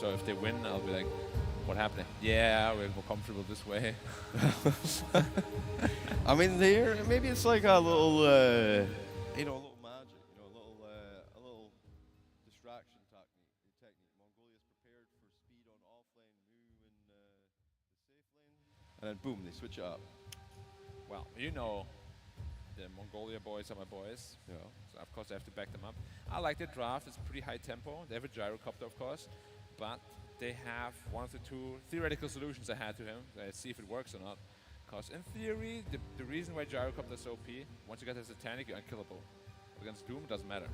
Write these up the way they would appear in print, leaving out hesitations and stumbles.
So if they win, I'll be like, what happened? Yeah, we're more comfortable this way. I mean, maybe it's like a little, a little magic, a little distraction technique. Mongolia's prepared for speed on offlane, Mu in the safe lane, and then boom, they switch it up. Well, you know, the Mongolia boys are my boys. Yeah. So of course I have to back them up. I like the draft. It's pretty high tempo. They have a gyrocopter, of course, but they have one of the two theoretical solutions I had to him. Let's see if it works or not. Because in theory, the reason why gyrocopter is OP, once you get the Satanic, you're unkillable. Against Doom, it doesn't matter.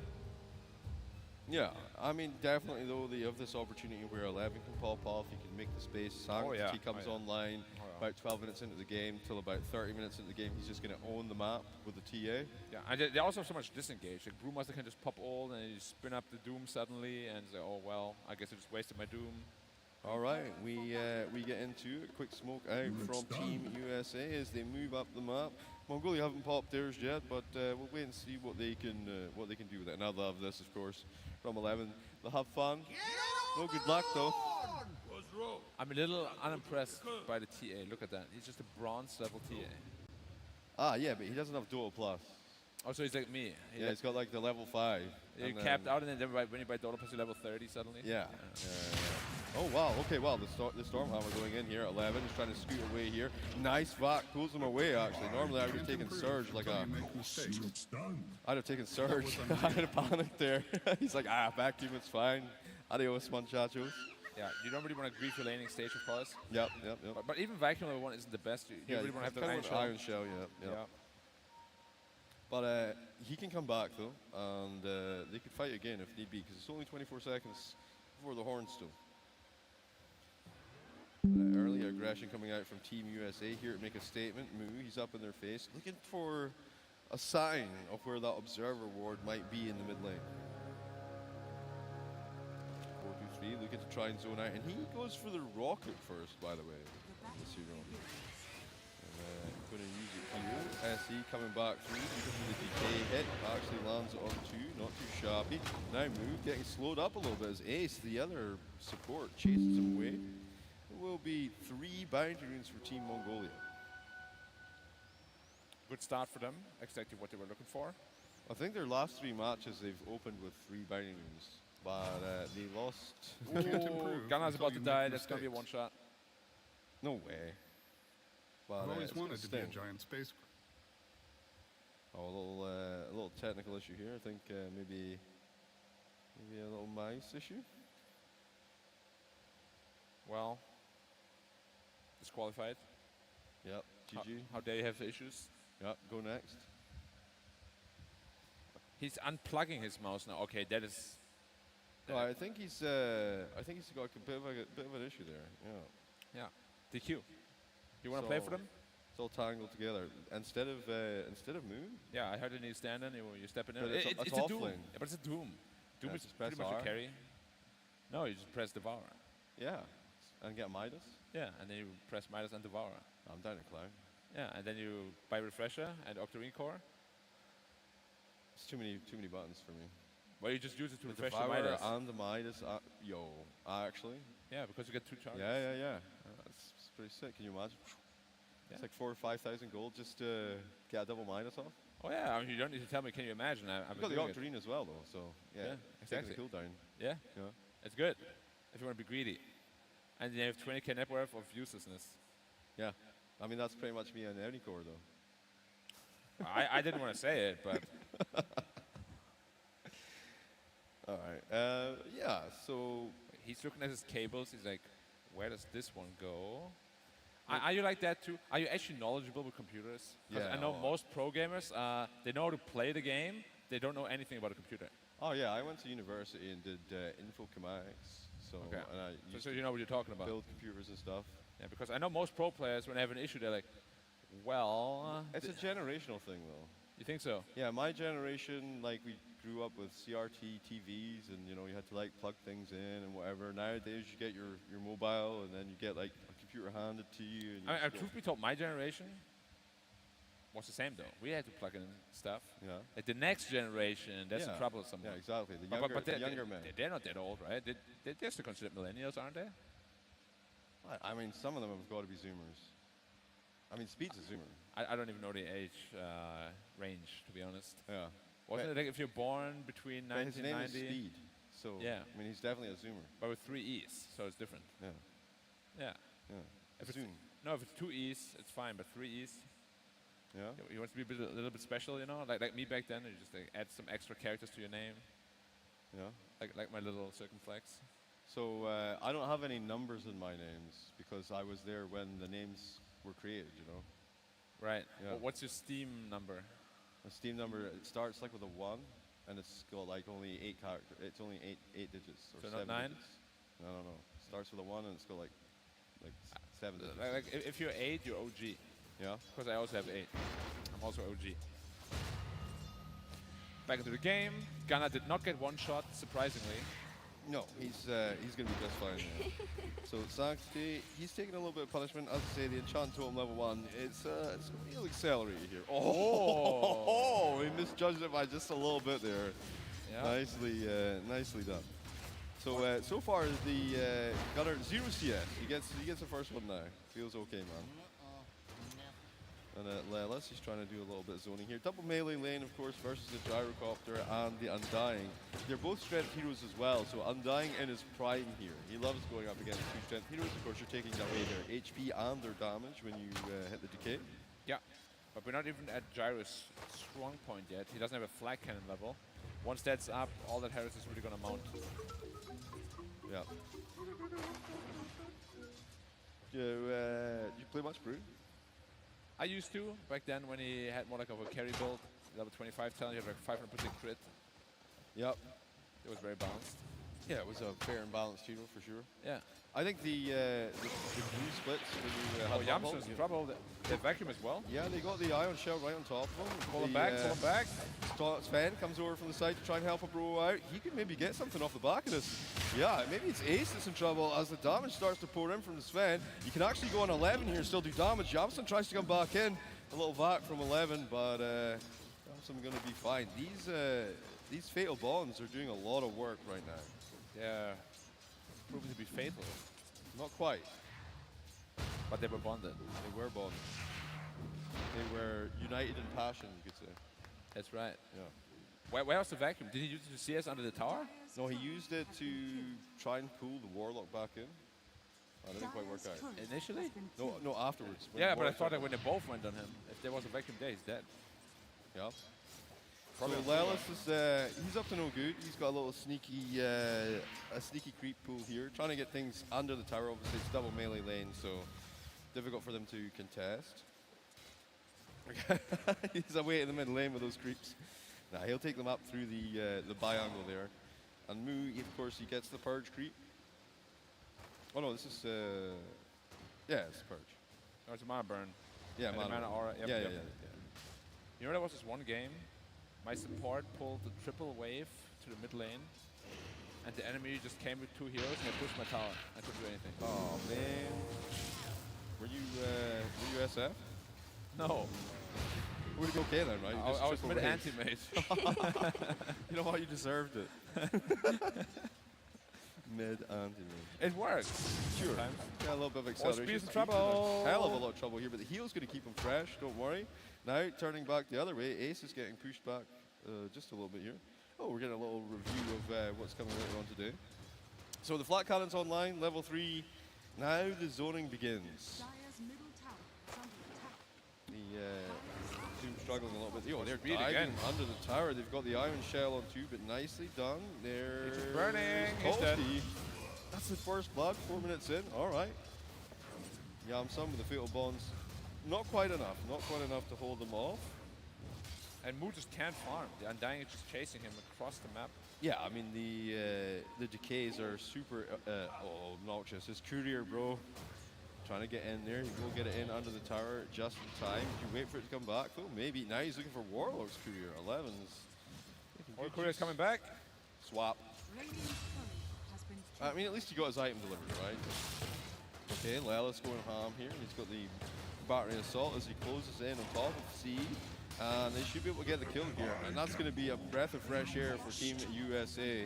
Yeah, I mean, definitely though, they have this opportunity where 11 can pop off, you can make the space, Sanctity comes online about 12 minutes into the game, till about 30 minutes into the game, he's just going to own the map with the TA. Yeah, and they also have so much disengage. Like, Brewmaster can just pop ult and you spin up the Doom suddenly and say, oh well, I guess I just wasted my Doom. All right, we get into a quick smoke out from Team USA as they move up the map. Mongolia haven't popped theirs yet, but we'll wait and see what they can do with it. And I love this, of course, from 11. They'll have fun. No good luck though. I'm a little unimpressed by the TA. Look at that. He's just a bronze level TA. Ah, yeah, but he doesn't have Dota Plus. Oh, so he's like me. He's got like the level 5. You capped out and then when you buy Dota Plus, you level 30 suddenly. Yeah. Oh wow. Okay. Wow. The Stormhammer going in here at 11. He's trying to scoot away here. Nice back. Pulls him away. Actually, normally I would have taken Surge like a. I'd have taken Surge. I'd have panicked there. He's like, vacuum. It's fine. Adios, muchachos. Yeah, you don't really want to grief your laning stage, of course. Yep. But even vacuum level 1 isn't the best. You really want to have the Iron Shell. Yeah. But he can come back though, and they could fight again if need be, because it's only 24 seconds before the horn still. Early aggression coming out from Team USA here to make a statement. Mu, he's up in their face, looking for a sign of where that Observer ward might be in the mid lane. 4-2-3, looking to try and zone out, and he goes for the rocket first, by the way. Let's see, going to use it here. SE coming back through the decay hit. Actually lands it on 2, not too shabby. Now Mu getting slowed up a little bit as Ace, the other support, chases him away. It will be 3 bounty runes for Team Mongolia. Good start for them, exactly what they were looking for. I think their last 3 matches they've opened with 3 bounty runes, but they lost. Gunna's about to die, that's going to be a one-shot. No way. But, I've always wanted to be a giant space. Oh, a little technical issue here. I think maybe a little mouse issue. Well, disqualified. Yep. GG. How dare you have issues? Yep. Go next. He's unplugging his mouse now. Okay, that is. No, I think he's got a bit of an issue there. Yeah. Yeah. DQ. You want to play for them? It's all tangled together. Instead of Moon? Yeah, I heard a new stand in. You step in there. It's a Doom. offlane. Yeah, but it's a Doom. Doom is press pretty much R. a carry. No, you just press Devour. Yeah. And get Midas? Yeah, and then you press Midas and Devour. I'm down to Clown. Yeah, and then you buy Refresher and Octarine Core. It's too many buttons for me. Well, you just use it to refresh the Devour Midas. and the Midas. Actually. Yeah, because you get 2 charges. Yeah. That's pretty sick. Can you imagine? Yeah. It's like 4,000 or 5,000 gold just to get a double Midas off. Oh yeah, I mean, you don't need to tell me. Can you imagine? You've got the Octarine as well, though. So yeah, exactly. The cooldown. Yeah, it's good if you want to be greedy. And then you have 20k net worth of uselessness. Yeah, I mean that's pretty much me on any core, though. I didn't want to say it, but. All right. Yeah. So he's looking at his cables. He's like, "Where does this one go?" Are you like that too? Are you actually knowledgeable with computers? Yeah. I know most pro gamers, they know how to play the game. They don't know anything about a computer. Oh yeah, I went to university and did informatics. So okay. And I used so you know what you're talking about. Build computers and stuff. Yeah, because I know most pro players when they have an issue, they're like, "Well." It's a generational thing, though. You think so? Yeah, my generation, like we grew up with CRT TVs, and you had to like plug things in and whatever. Nowadays, you get your mobile, and then you get like a computer handed to you. And truth be told, my generation was the same though. We had to plug in stuff. Yeah. Like the next generation, that's Yeah. troublesome. Yeah, exactly. The But- younger, but the they're, younger men. They're not that old, right? They're still considered millennials, aren't they? I mean, some of them have got to be Zoomers. I mean, Speed's a Zoomer. I don't even know the age range, to be honest. Yeah. Wasn't it like if you're born between But his name is 1990? Speed. So, Yeah. I mean, he's definitely a Zoomer. But with 3 E's, so it's different. Yeah. Yeah. Yeah. If it's, Zoom. no, if it's 2 E's, it's fine, but 3 E's, Yeah. you want to be a little bit special, you know? Like me back then, you just like, add some extra characters to your name, Yeah. like my little circumflex. So I don't have any numbers in my names because I was there when the names were created, you know. Right. Yeah. Well, what's your Steam number? A Steam number, it starts like with a 1, and it's got like only 8 characters. It's only eight digits or So 7 not 9? digits. No. It starts with a 1 and it's got like 7 digits. Like if you're 8, you're OG. Yeah. Because I also have 8. I'm also OG. Back into the game. Gunnar did not get one shot, surprisingly. No, he's going to be just fine. Yeah. So Sanctity, he's taking a little bit of punishment. As I say, the enchant totem level 1. It's real accelerated here. Oh, he misjudged it by just a little bit there. Yeah. Nicely done. So so far the Gunnar 0 CS. He gets the first one now. Feels okay, man. And Lelis, he's trying to do a little bit of zoning here. Double melee lane, of course, versus the Gyrocopter and the Undying. They're both strength heroes as well, so Undying in his prime here. He loves going up against 2 strength heroes. Of course, you're taking away their HP and their damage when you hit the decay. Yeah. But we're not even at Gyro's strong point yet. He doesn't have a flag cannon level. Once that's up, all that Harris is really going to mount. Yeah. You play much Brew? I used to, back then when he had more like of a carry build. Level 25 talent, he had like 500% crit. Yep. It was very balanced. Yeah, it was a fair and balanced hero for sure. Yeah. I think the blue splits when you Oh, have Yamso's in trouble. They vacuum as well. Yeah, they got the Ion Shell right on top of him. Pull him back, pull him back. Sven comes over from the side to try and help a bro out. He could maybe get something off the back of this. Yeah, maybe it's Ace that's in trouble as the damage starts to pour in from the Sven. You can actually go on 11 here and still do damage. Jamson tries to come back in. A little vac from 11, but Jamson going to be fine. These Fatal Bonds are doing a lot of work right now. Yeah. Proving to be fatal. Not quite. But they were bonded. They were bonded. They were united in passion, you could say. That's right. Yeah. Where was the vacuum? Did he use it to CS under the tower? No, he used it to try and pull the Warlock back in. That didn't quite work out. Initially? No, afterwards. when Yeah, the but I Warlock thought that started. when they both went on him, if there was a vacuum there, he's dead. Yeah. So Probably Lelis is he's up to no good. He's got a little sneaky a sneaky creep pool here, trying to get things under the tower. Obviously, it's double melee lane, so difficult for them to contest. He's away in the mid lane with those creeps. Nah, he'll take them up through the biangle there. And Mu, of course, he gets the purge creep. Oh no, this is yeah, it's purge. Oh, it's a mana burn. Yeah, And the mana. mana aura. Yep, yeah, yep. yeah. You know, there was this one game. My support pulled the triple wave to the mid lane, and the enemy just came with 2 heroes and I pushed my tower. I couldn't do anything. Oh man, were you SF? No, Would it be okay then, right? You just I was triple mid raise. anti-mate. You know what? You deserved it. Mid anti-mid. It works. Sure. Sometimes. Yeah, a little bit of Oh, acceleration. Speed's in Speed's trouble. a hell of a lot of trouble here, but the heal's going to keep him fresh. Don't worry. Now turning back the other way, Ace is getting pushed back just a little bit here. Oh, we're getting a little review of what's coming later on today. So the flat cannon's online, level 3. Now the zoning begins. The team struggling a little bit. Oh, they're Speed diving again. under the tower. They've got the iron shell on 2, but nicely done. They're It's burning. He's dead. Toasty. That's the first blood, 4 minutes in. All right. Yamsum with the fatal bonds. Not quite enough. Not quite enough to hold them off. And Mu just can't farm. The Undying is just chasing him across the map. Yeah, I mean the decays are super obnoxious. His courier, bro, trying to get in there. You go get it in under the tower just in time. You wait for it to come back though. Maybe now he's looking for Warlock's courier. 11's. Or Korea's coming back. Swap. I mean, at least he got his item delivered, right? Okay, Lelis going ham here. He's got the battery assault as he closes in on top of C. And they should be able to get the kill here. And that's going to be a breath of fresh air for Team USA.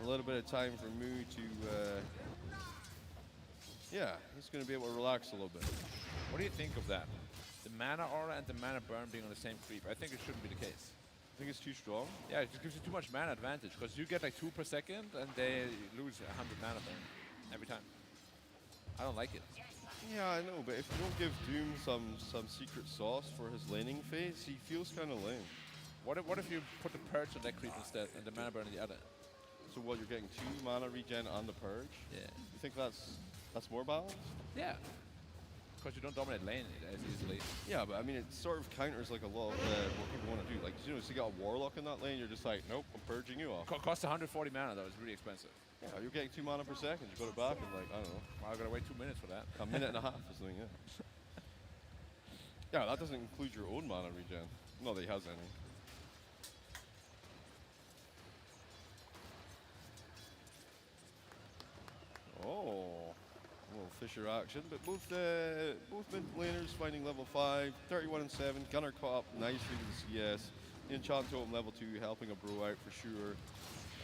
A little bit of time for Mu to, yeah, he's going to be able to relax a little bit. What do you think of that? The mana aura and the mana burn being on the same creep. I think it shouldn't be the case. I think it's too strong. Yeah, it just gives you too much mana advantage because you get like 2 per second and they lose 100 mana burn every time. I don't like it. Yeah, I know, but if you don't give Doom some secret sauce for his laning phase, he feels kind of lame. What if you put the Purge on that creep instead and the mana burn on the other? So what, you're getting 2 mana regen on the Purge? Yeah. You think that's more balanced? Yeah. Because you don't dominate lane as easily. Yeah, but I mean, it sort of counters like a lot of what people want to do. Like, you know, if you got a Warlock in that lane, you're just like, nope, I'm purging you off. Costs 140 mana though, it's really expensive. Yeah, you're getting 2 mana per second. You go to back and like, I don't know. Well, I gotta wait 2 minutes for that. A minute and a half or something, yeah. Yeah, that doesn't include your own mana regen. Not that he has any. Oh, a little Fisher action, but both mid laners finding level 5, 31 and 7. Gunner caught up nicely with the CS. The enchant totem level 2 helping a bro out for sure.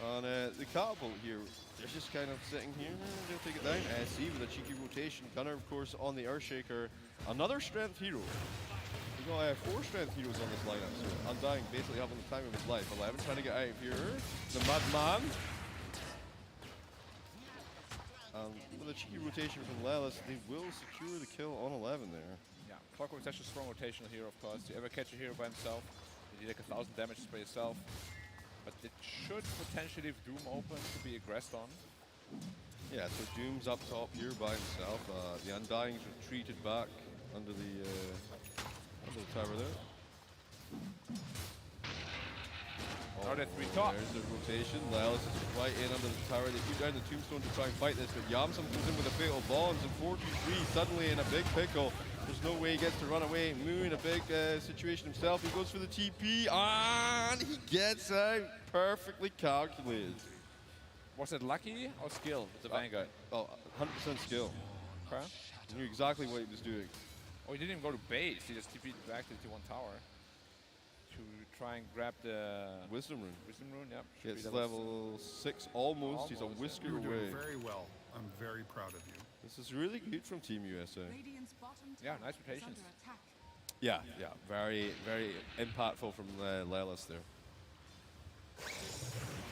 On the catapult here, they're just kind of sitting here. They'll take it down. SC with a cheeky rotation. Gunner, of course, on the Earthshaker. Another strength hero. We've got 4 strength heroes on this lineup. So Undying basically having the time of his life. 11 trying to get out of here. The Madman. With a cheeky rotation from Lelis, they will secure the kill on 11 there. Yeah, Clockwork's such a strong rotational hero, of course. You ever catch a hero by himself, you do like 1,000 damage by yourself. But it should potentially, if Doom opens, to be aggressed on. Yeah, so Doom's up top here by himself. The Undying's retreated back under the tower there. Now they're 3 top. There's the rotation. Lelis is right in under the tower. They keep down the tombstone to try and fight this, but Yamsam comes in with a fatal bonds and 4-2-3 suddenly in a big pickle. There's no way he gets to run away. Mu in a big situation himself. He goes for the TP and he gets out. Perfectly calculated. Was it lucky or skill with the Vanguard? Oh, 100% skill. Okay. He knew exactly what he was doing. Oh, he didn't even go to base. He just TP'd back to the 1 tower to try and grab the Wisdom rune. Wisdom rune, yep. Should It's be level 6 almost. He's a whisker You're away. doing very well. I'm very proud of you. This is really good from Team USA. Yeah, nice rotations. Yeah, very, very impactful from Lelis there.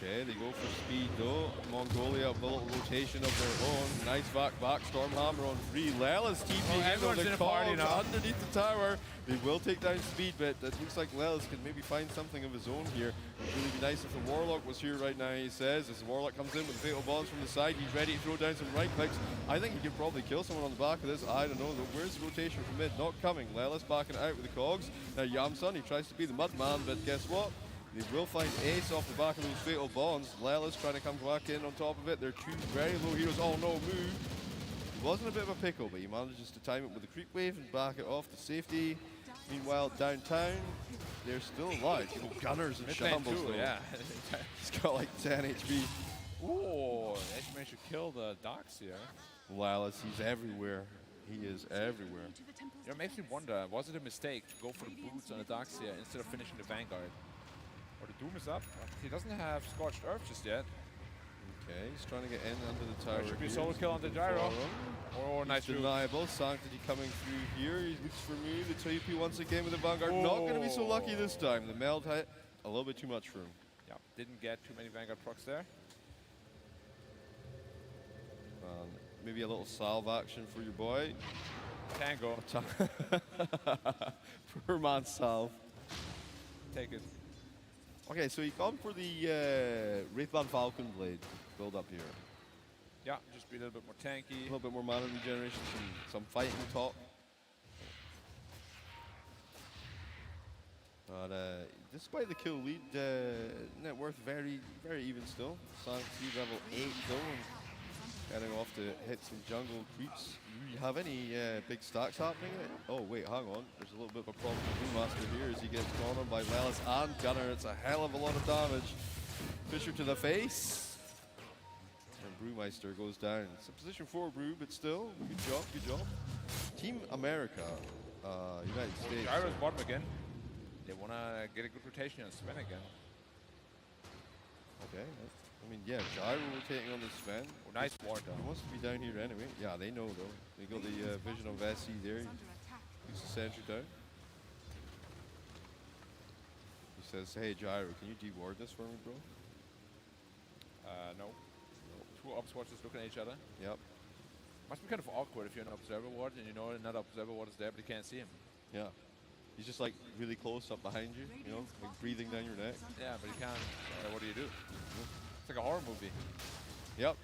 Okay, they go for speed though. Mongolia, a little rotation of their own. Nice back, Stormhammer on 3. Lelis TPing everyone's in in the a party cogs now. underneath the tower. They will take down speed, but it looks like Lelis can maybe find something of his own here. It would really be nice if the Warlock was here right now, he says. As the Warlock comes in with fatal bonds from the side, he's ready to throw down some right clicks. I think he could probably kill someone on the back of this. I don't know. Where's the rotation from mid? Not coming. Lelis backing out with the cogs. Now Yamsun, he tries to be the Mudman, but guess what? They will find Ace off the back of those fatal bonds. Lelis trying to come back in on top of it. They're 2 very low heroes. Oh no, move. He was in a bit of a pickle, but he manages to time it with the creep wave and back it off to safety. Meanwhile, downtown, they're still alive. You know, Gunners in shambles too, though. yeah. He's got like 10 HP. Ooh, Edge managed to kill the Docs here. Lelis, he's everywhere. He is everywhere. You know, it makes me wonder, was it a mistake to go for the boots on the Docs here instead of finishing the Vanguard? Or the Doom is up. He doesn't have Scorched Earth just yet. Okay, he's trying to get in under the tower. There should be a here. solo kill on the gyro. Oh, nice move. Deniable. Sanctity coming through here. He looks for me. The TP once again with the Vanguard. Not going to be so lucky this time. The meld hit a little bit too much for him. Yeah, didn't get too many Vanguard procs there. Maybe a little salve action for your boy. Tango. Poor man salve. Take it. Okay, so he gone for the Wraithband Falcon Blade build up here. Yeah, just be a little bit more tanky. A little bit more mana regeneration, some fighting top. But despite the kill lead, net worth very, very even still. Sanctity level 8 though, and heading off to hit some jungle creeps. You have any big stacks happening? Oh wait, hang on. There's a little bit of a problem with Brewmaster here as he gets caught on by Lelis and Gunner. It's a hell of a lot of damage. Fisher to the face. And Brewmeister goes down. It's a position 4 Brew, but still, good job, good job. Team America United States. Gyro's bottom again. They want to get a good rotation on Sven again. Okay. I mean, yeah, Gyro rotating on the Sven. Oh, nice ward He though. wants to be down here anyway. Yeah, they know though. They got the vision of SC there. Puts the sentry down. He says, hey Gyro, can you deward this for me, bro? No. Two ops watchers looking at each other. Yep. Must be kind of awkward if you're an observer ward and you know another observer ward is there but you can't see him. Yeah. He's just like really close up behind you, you know, like breathing down your neck. Yeah, but you can't. What do you do? It's like a horror movie. Yep.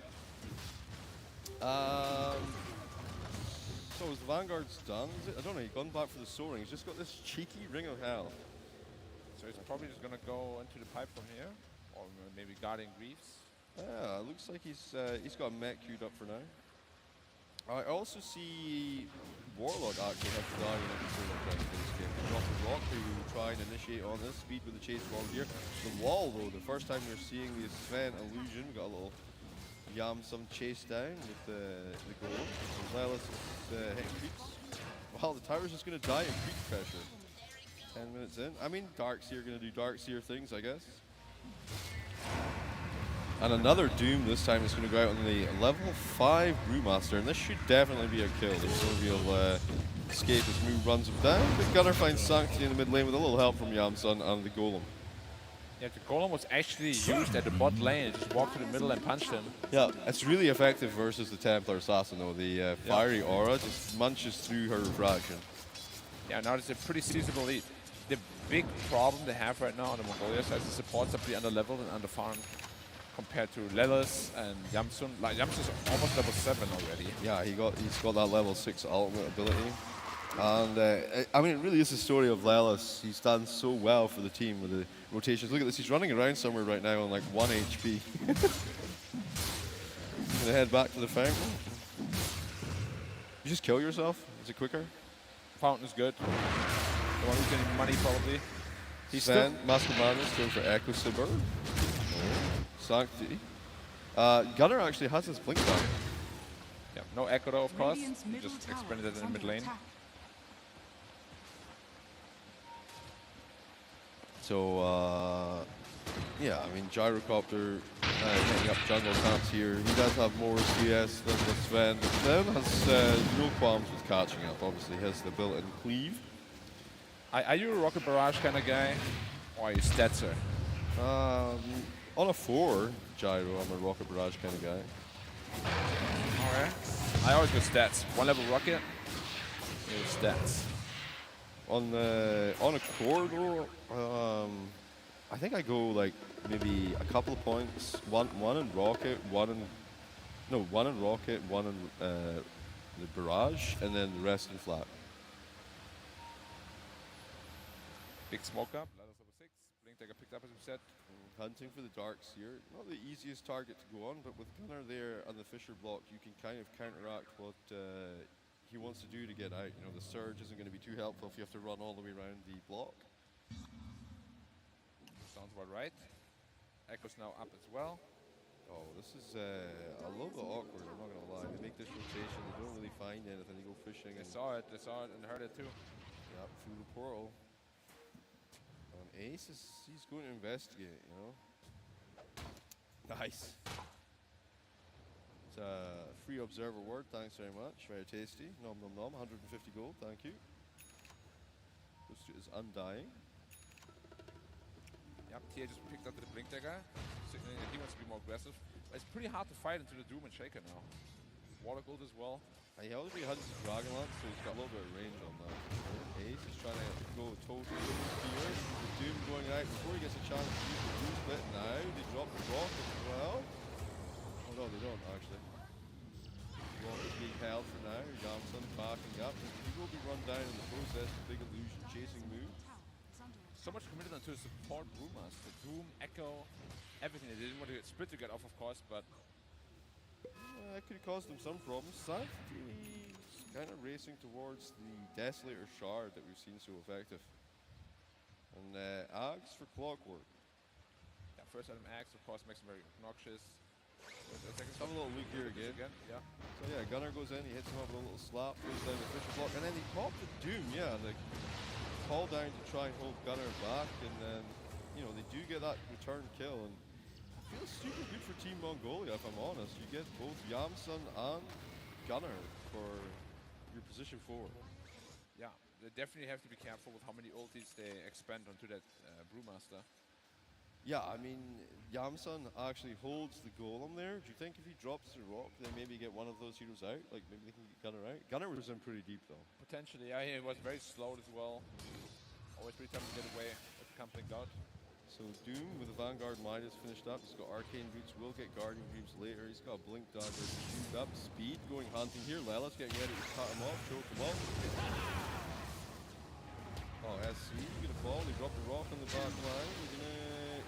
So is the Vanguard's done? Is it? I don't know, he's gone back for the soaring. He's just got this cheeky ring of hell. So he's probably just gonna go into the pipe from here, or maybe guarding Greaves. Yeah, it looks like he's got a mech queued up for now. I also see Warlock actually have the Guardian in this game. Drop the rock to try and initiate on this. Speed with the chase forward here. The wall though, the first time we're seeing the Sven illusion, we got a little Yamsum chase down with the goal. Lelis is hitting creeps. Well, the tower's just going to die in creep pressure. 10 minutes in. I mean, Darkseer going to do Darkseer things, I guess. And another Doom this time is going to go out on the level 5 Brewmaster, and this should definitely be a kill. The Sylvial escape as Moo runs him down, but Gunner finds Sanctity in the mid lane with a little help from Yamsun and the Golem. Yeah, the Golem was actually used at the bot lane. It just walked to the middle and punched him. Yeah, it's really effective versus the Templar Assassin though. The fiery aura just munches through her refraction. Yeah, now it's a pretty seizable lead. The big problem they have right now on the Mongolia side is the supports are pretty under-leveled and under-farmed compared to Lelis and Yamsun. Like, Yamsun's almost level 7 already. Yeah, he's got that level 6 ultimate ability. And I mean, it really is the story of Lelis. He's done so well for the team with the rotations. Look at this, he's running around somewhere right now on like 1 HP. Gonna head back to the fountain. You just kill yourself? Is it quicker? Fountain's good. The one who's getting money probably. He's Sven, Master Madness going for Echo Sibur. Sanctity. Gunner actually has his blink down. Yeah, no Echo though, of course. He just expanded it in the mid lane. So, yeah, I mean, Gyrocopter hitting up jungle camps here. He does have more CS than the Sven. Sven has no qualms with catching up. Obviously, he has the built-in cleave. Are you a Rocket Barrage kind of guy? Or are you Statser? On a 4 Gyro, I'm a Rocket Barrage kind of guy. Alright. I always go stats. 1 level rocket, stats. On a core though, I think I go like maybe a couple of points. One in rocket, one in rocket, one in the barrage, and then the rest in flat. Big smoke up. Level 6. Blink Dagger picked up as we said. Hunting for the Darkseer, not the easiest target to go on, but with Gunner there and the Fisher block, you can kind of counteract what he wants to do to get out. You know, the surge isn't going to be too helpful if you have to run all the way around the block. Sounds about right. Echo's now up as well. Oh, this is a little bit awkward, I'm not going to lie. They make this rotation, they don't really find anything, they go fishing. They saw it and heard it too. Yep, through the portal. Ace he's going to investigate, you know. Nice. It's a free observer word, thanks very much. Very tasty. Nom nom nom, 150 gold, thank you. This is undying. Yep, Tia just picked up the Blink Dagger, signaling that he wants to be more aggressive. But it's pretty hard to fight into the Doom and Shaker now. Water Gold as well. He already has his Dragon Lance, so he's got a little bit of range on that. Ace is trying to go totally here. The Doom going out before he gets a chance to use the boost bit. Now they drop the rock as well. Oh no, they don't actually. Rock is being held for now. Yamsun backing up. He will be run down in the process. Big illusion chasing move. So much committed onto the support Brewmaster. Doom, Echo, everything. They didn't want to get split to get off, of course, but That could have caused them some problems. Sanctity's kind of racing towards the Desolator Shard that we've seen so effective. And Axe for Clockwork. yeah, first item Axe, of course, makes him very obnoxious. Let's have a little look here again. Yeah. So yeah, Gunner goes in, he hits him up with a little slap, goes down the Fisher block, and then they pop the Doom, yeah, like call down to try and hold Gunner back, and then, you know, they do get that return kill, and it feels super good for Team Mongolia, if I'm honest. You get both Yamsun and Gunner for your position forward. Yeah, they definitely have to be careful with how many ultis they expend onto that Brewmaster. Yeah, I mean, Yamsun actually holds the golem there. Do you think if he drops the rock, they maybe get one of those heroes out? Like, maybe they can get Gunner out? Gunner was in pretty deep, though. Potentially, yeah, he was very slow as well. Always pretty tough to get away with the Company God. So Doom with the Vanguard Midas finished up. He's got Arcane Boots, will get Guardian Greaves later. He's got a Blink Dagger queued up. Speed going hunting here. Lelis getting ready to cut him off, choke him off. Oh, SC, gonna fall. They dropped the rock on the back line.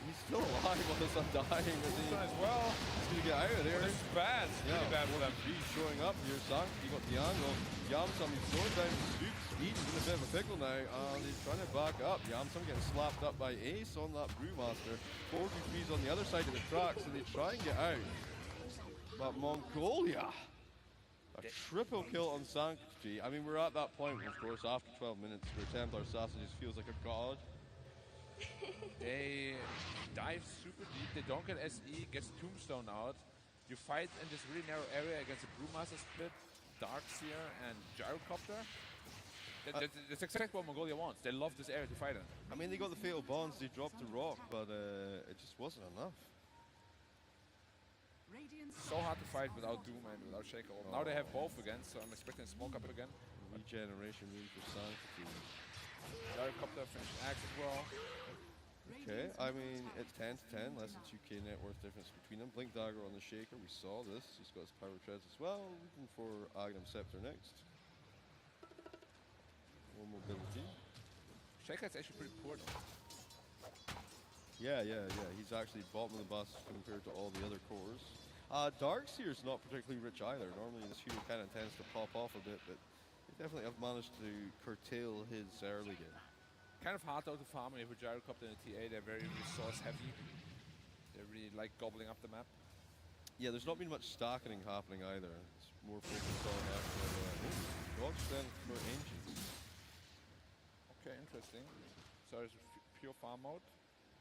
He's still alive while this undying. As well. He's gonna get out of there. It's bad. It's really bad for them. He's showing up here. Sanctity got the angle. Yamsum, he's slowing down Speed. He's in a bit of a pickle now. He's trying to back up. Yamsum getting slapped up by Ace on that Brewmaster. 43's on the other side of the tracks, and they try and get out. But Mongolia, a triple kill on Sanctity. I mean, we're at that point, of course, after 12 minutes, where Templar Assassin just feels like a god. They dive super deep. They don't get SE, gets Tombstone out. You fight in this really narrow area against a Brewmaster split, Darkseer, and Gyrocopter. That's exactly what Mongolia wants. They love this area to fight in. I mean, they got the Fatal Bonds, they dropped the rock, but it just wasn't enough. So hard to fight without Doom and without Shaker. Now they have both again, so I'm expecting Smoke up again. Regeneration room for Sanctity. Gyrocopter finished Axe as well. Okay, I mean, it's 10 to 10, less than 2k net worth difference between them. Blink Dagger on the Shaker, we saw this. He's got his Power Treads as well. Looking for Agnum Scepter next. More mobility. Shaker is actually pretty poor though. Yeah. He's actually bottom of the bus compared to all the other cores. Darkseer's not particularly rich either. Normally this hero kind of tends to pop off a bit, but they definitely have managed to curtail his early game. Kind of hard though to farm with Gyrocopter and a TA. They're very resource heavy. They really like gobbling up the map. Yeah, there's not been much stacking happening either. It's more focused on actual God strength for Ancients. Okay, interesting. So it's pure farm mode.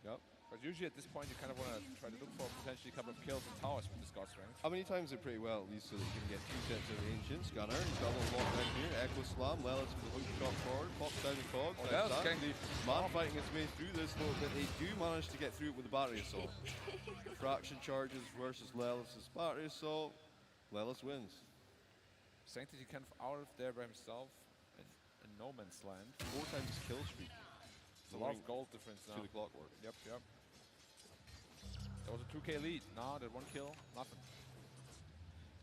Yep. But usually at this point you kind of want to try to look for potentially a couple of kills and towers with this God strength. How many times it pretty well, at least, so that you can get 2 sets of Ancients. Gunner, he's got a little lock down here. Echo Slam, Lelis with the hook shot forward, pops down the cog. Oh, Lelis getting man fighting his way through this, though, but they do manage to get through it with the battery assault. Fraction charges versus Lelis' battery assault. Lelis wins. Sanctity kind of out of there by himself in no man's land. 4 times his kill streak. It's a lot of gold difference now. To the clockwork. Yep. That was a 2k lead. Now that 1 kill, nothing.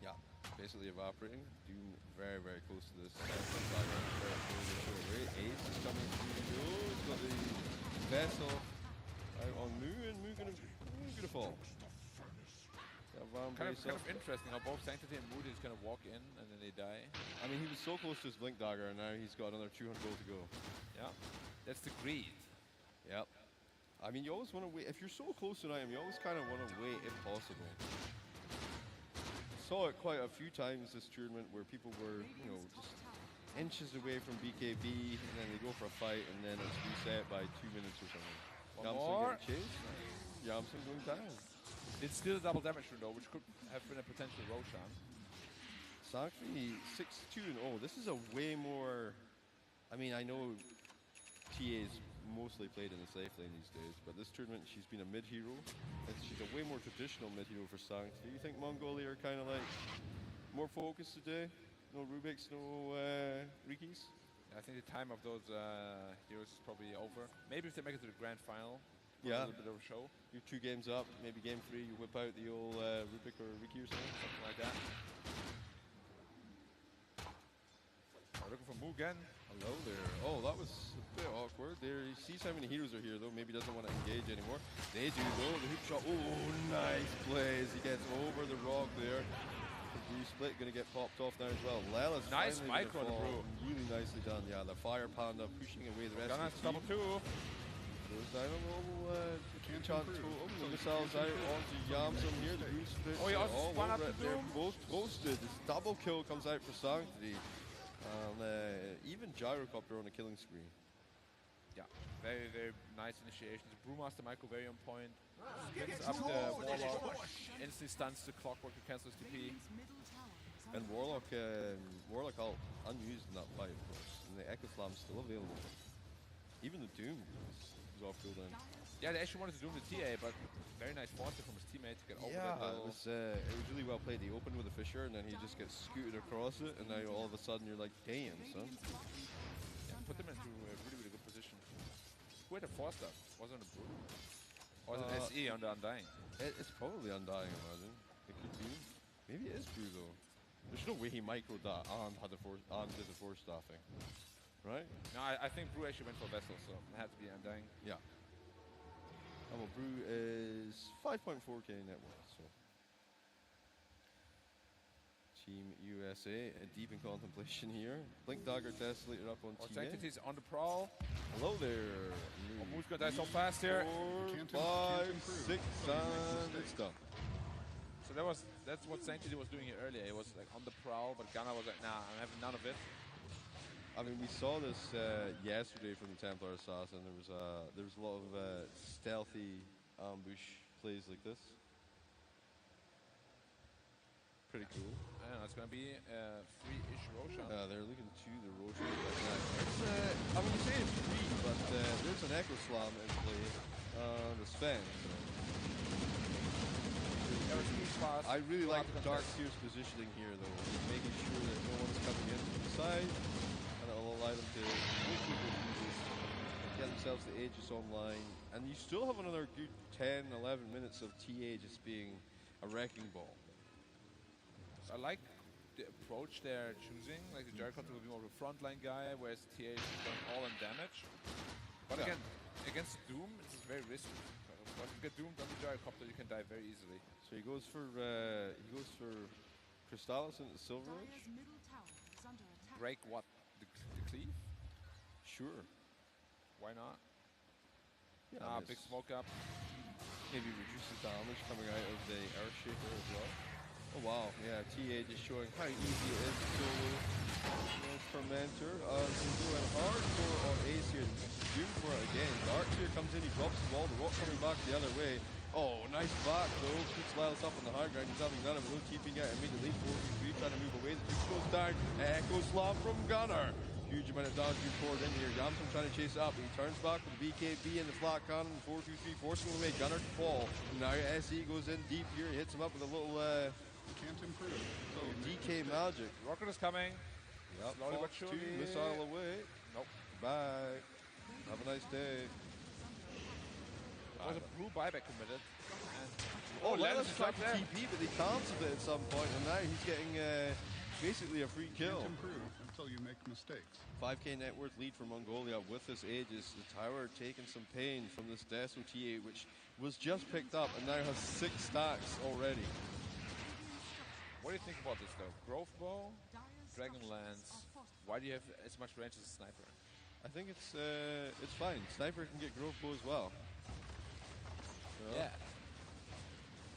Yeah, basically evaporating. Doom very, very close to this. Ace is coming through the door. He's got the vessel out on Moo, and Moo gonna fall. Kind of interesting how both Sanctity and Moody is gonna walk in and then they die. I mean, he was so close to his Blink Dagger, and now he's got another 200 gold to go. Yeah, that's the greed. Yep. I mean, you always want to wait. If you're so close to an item, you always kind of want to wait if possible. Saw it quite a few times this tournament where people were, you know, just inches away from BKB, and then they go for a fight, and then it's reset by 2 minutes or something. One more. Getting chased. Yamsun going down. It's still a double damage rune though, which could have been a potential Roshan. Sanctity 6-2-0. This is a way more. I mean, I know TA's mostly played in the safe lane these days, but this tournament she's been a mid hero. She's a way more traditional mid hero for Sanctity. Do you think Mongolia are kind of like more focused today? No Rubiks, no Rikis? I think the time of those heroes is probably over. Maybe if they make it to the grand final, yeah, a little bit of a show. You're 2 games up, maybe game 3, you whip out the old Rubik or Riki or something like that. Looking for Mu again. Hello there. Oh, that was a bit awkward. There, he sees how many heroes are here though. Maybe doesn't want to engage anymore. They do though. The hook shot. Oh, nice plays. He gets over the rock there. The Brew split gonna get popped off now as well. Lelis nice micro on the Brew. Really nicely done. Yeah, the Fire Panda pushing away the rest of the team. Double 2. goes down a little Can't chant improve. totem. The So you missiles can't out improve. onto So you Yamsum make here. The mistakes. boost picks Oh, he are also all spun over up it. the They're Doom. both ghosted. This double kill comes out for Sanctity. Even Gyrocopter on a killing spree. Yeah, very, very nice initiation. The Brewmaster Micro very on point. Spins up the Warlock. Instantly stuns the Clockwork to cancel his TP. And Warlock ult unused in that fight, of course. And the Echo Slam's still available. Even the Doom is off cooldown. Yeah, they actually wanted to do the TA, but very nice force from his teammate to get over Yeah, that it little... was really well played. He opened with a Fissure, and then he just gets scooted across it, and now all of a sudden you're like, damn, son. Yeah, put them into a really, really good position. Who had the 4-star? Was it on the Brew? Or was it SE on the Undying? It's probably Undying, I imagine. It could be. Maybe it is Brew, though. There's no way he microed that and did the 4-star thing. Right? No, I think Brew actually went for Vessel, so it had to be Undying. Yeah. And well, Brew is 5.4k net worth, so. Team USA, deep in contemplation here. Blink Dagger Desolator up on TA. Sanctity's on the prowl. Hello there. Move's gonna die so fast here. 4, 5, 6, and it's done. So that's what Sanctity was doing here earlier. He was like on the prowl, but Gunnar was like, nah, I'm having none of it. I mean, we saw this yesterday from the Templar Assassin. There was a lot of stealthy ambush plays like this. Pretty cool. I don't know, it's gonna be a free-ish Roshan. They're looking to the Roshan right now. I mean, you say it's free, but there's an Echo Slam in play. The Sven. I really like Dark Seer's positioning here, though. He's making sure that no one's coming in from the side, and it'll allow them to get themselves the Aegis online. And you still have another good 10, 11 minutes of TA just being a wrecking ball. I like the approach they're choosing. Like the Gyrocopter will be more of a frontline guy, whereas TA is going all in damage. But again, against Doom, it's very risky. When you get doomed on the Gyrocopter, you can die very easily. So he goes for Crystallis into Silver Edge. Break what? The cleave? Sure. Why not? Yeah, Big smoke up. Maybe reduces damage coming out of the Earthshaker as well. Oh wow, yeah, TA just showing how easy it is to solo Fermenter. He's going hardcore on Ace here. Doom for it again. Darkseer comes in, he drops the ball, the rock coming back the other way. Oh, nice back though. Puts Lylis up on the high ground. He's having none of it. TPing out immediately. 4-3 trying to move away. The juke goes down. Echo Slam from Gunnar. Huge amount of damage being poured in here. Yamsum trying to chase it up. He turns back with the BKB and the flat cannon. 4-2-3 forcing away. Gunnar to fall. Now SE goes in deep here. He hits him up with a little Can't improve. So DK magic. Rocket is coming. Yep, Slowly but Fox surely. 2, missile away. Nope. Bye. Have a nice day. There was a Brew buyback committed. And Lylis is tried up to there. TP, but they cancelled it at some point, and now he's getting basically a free kill. can't improve until you make mistakes. 5k net worth lead for Mongolia with this Aegis. The tower taking some pain from this Deso TA, which was just picked up and now has 6 stacks already. What do you think about this though? Growth Bow, Dragon Lance. Why do you have as much range as a sniper? I think it's fine. Sniper can get growth bow as well. Yeah.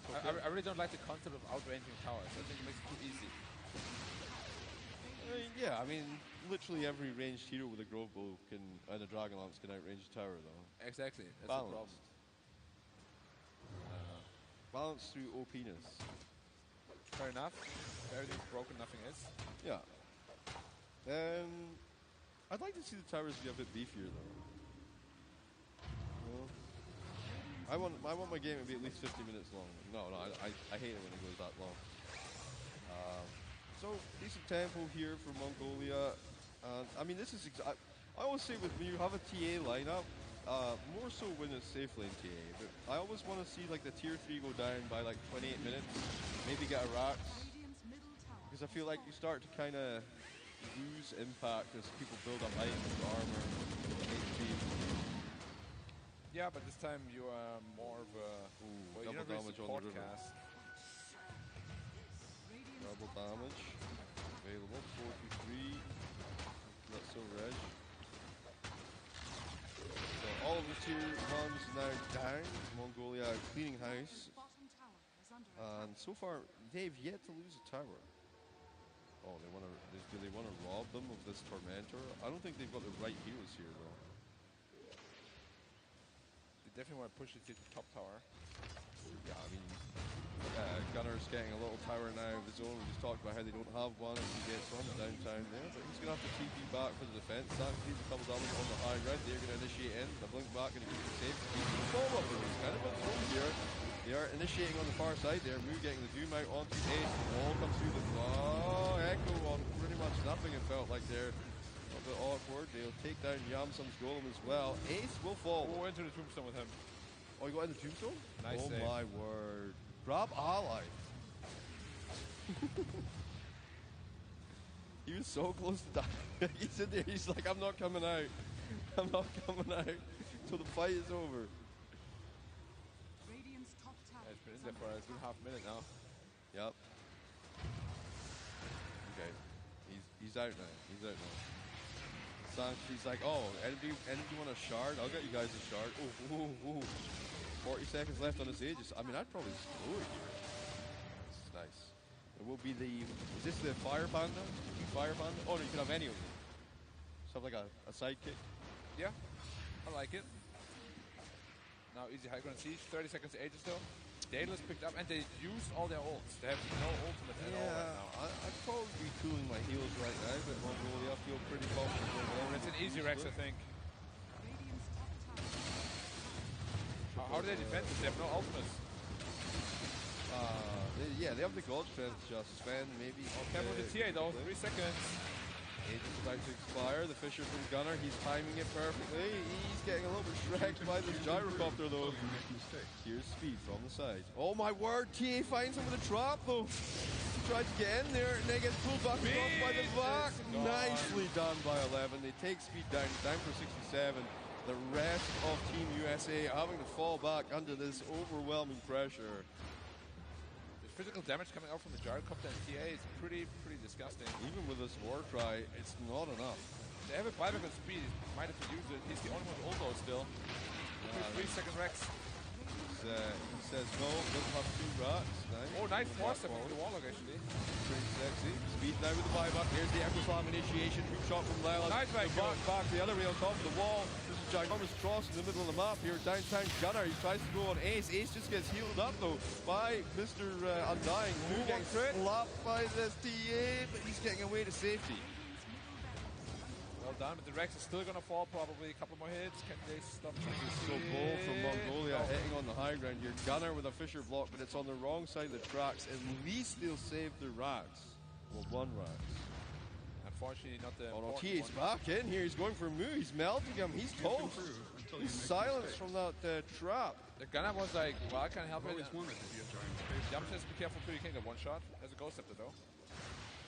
Okay. I really don't like the concept of outranging towers. I think it makes it too easy. Yeah, I mean, literally every ranged hero with a grove bow and a dragon lance can outrange a tower, though. Exactly. That's Balanced. the problem. Balance through OPness. Fair enough. If everything's broken, nothing is. Yeah. I'd like to see the towers be a bit beefier, though. Well, I want my game to be at least 50 minutes long. No, I hate it when it goes that long. So decent tempo here for Mongolia. I mean, this is I always say when you have a TA lineup, more so when it's safe lane TA. But I always want to see like the tier 3 go down by like 28 minutes, maybe get a Rax, because I feel like you start to kind of lose impact as people build up items, armor, HP. Yeah, but this time you are more of a well, double damage on the river. cast. Double damage available. 4-3. That's so reg. So all of the tier 1's now down. Mongolia cleaning house. And so far, they've yet to lose a tower. Oh, do they want to rob them of this Tormentor? I don't think they've got the right heroes here, though. They definitely want to push it to the top tower. Yeah, I mean, Gunner's getting a little tower now of his own. We just talked about how they don't have one, and he gets one downtown there. But he's going to have to TP back for the defense. Sank needs a couple damage on the high ground. They're going to initiate in. The blink back, going to keep it safe. Follow up with these kind of thrown here. They are initiating on the far side there. Mu getting the Doom out onto Ace. The wall comes through the... Oh, Echo on pretty much nothing, it felt like there. A bit awkward. They'll take down Yamsum's Golem as well. Ace will fall. Oh, into the tombstone with him. Oh, you got in the tombstone? Nice Oh save. my word. Grab ally. He was so close to dying. He's in there, he's like, I'm not coming out. I'm not coming out till the fight is over. Yeah, it's been in there for a good half minute now. Yep. Okay. He's out now. He's out now. He's like, oh, anybody want a shard? I'll get you guys a shard. Oh. 40 seconds left on this Aegis. I mean, I'd probably slow it here. This is nice. It will be the... Is this the Fire Panda? Fire Panda? Oh, no, you can have any of them. Just have like a sidekick. Yeah, I like it. Now easy high ground siege. 30 seconds to Aegis still. Daedalus picked up, and they used all their ults. They have no ultimate at all right now. I'd probably be cooling my heels right now, but Mongolia feel pretty comfortable. It's an easy Rex, I think. How do they defend this? They have no ultimates. They have the God Strength just. Sven, maybe. Careful with the TA though, 3 seconds. Aegis is about to expire. The Fisher from Gunner, he's timing it perfectly. He's getting a little bit shreked by this gyrocopter though. Here's speed from the side. Oh my word, TA finds him with a trap though. He tries to get in there and then gets pulled back across by the back. Nicely done by 11. They take speed down. He's down for 67. The rest of Team USA having to fall back under this overwhelming pressure. The physical damage coming out from the gyrocopter and TA is pretty disgusting. Even with this war cry, it's not enough. They have a buyback on speed. Might have to use it. He's the only one with ult still. 3-second Rex. He says no, doesn't have 2 rats. Nice. Oh, nice force from the Warlock actually. Pretty sexy. Speed now with the buyback. Here's the Echo Slam initiation. Hook shot from Lila. Nice back the other way on top of the wall. There's a ginormous cross in the middle of the map here. Downtown Gunner. He tries to go on Ace. Ace just gets healed up though by Mr. Undying. Who getting slapped by this TA, but he's getting away to safety. Well done, but the Rex is still going to fall probably. A couple more hits. Can they stop? So bold from Mongolia hitting on the high ground here. Gunner with a Fisher block, but it's on the wrong side of the tracks. At least they'll save the racks. Well, 1 rack. Unfortunately, not the. Oh no, TA's back in here. He's going for Mu. He's melting him. He's toast. He's silenced from that trap. The Gunner was like, well, I can't help it. Always wanted to be a giant space. Jump says, be careful, pretty king. The one shot. There's a Ghost Scepter though.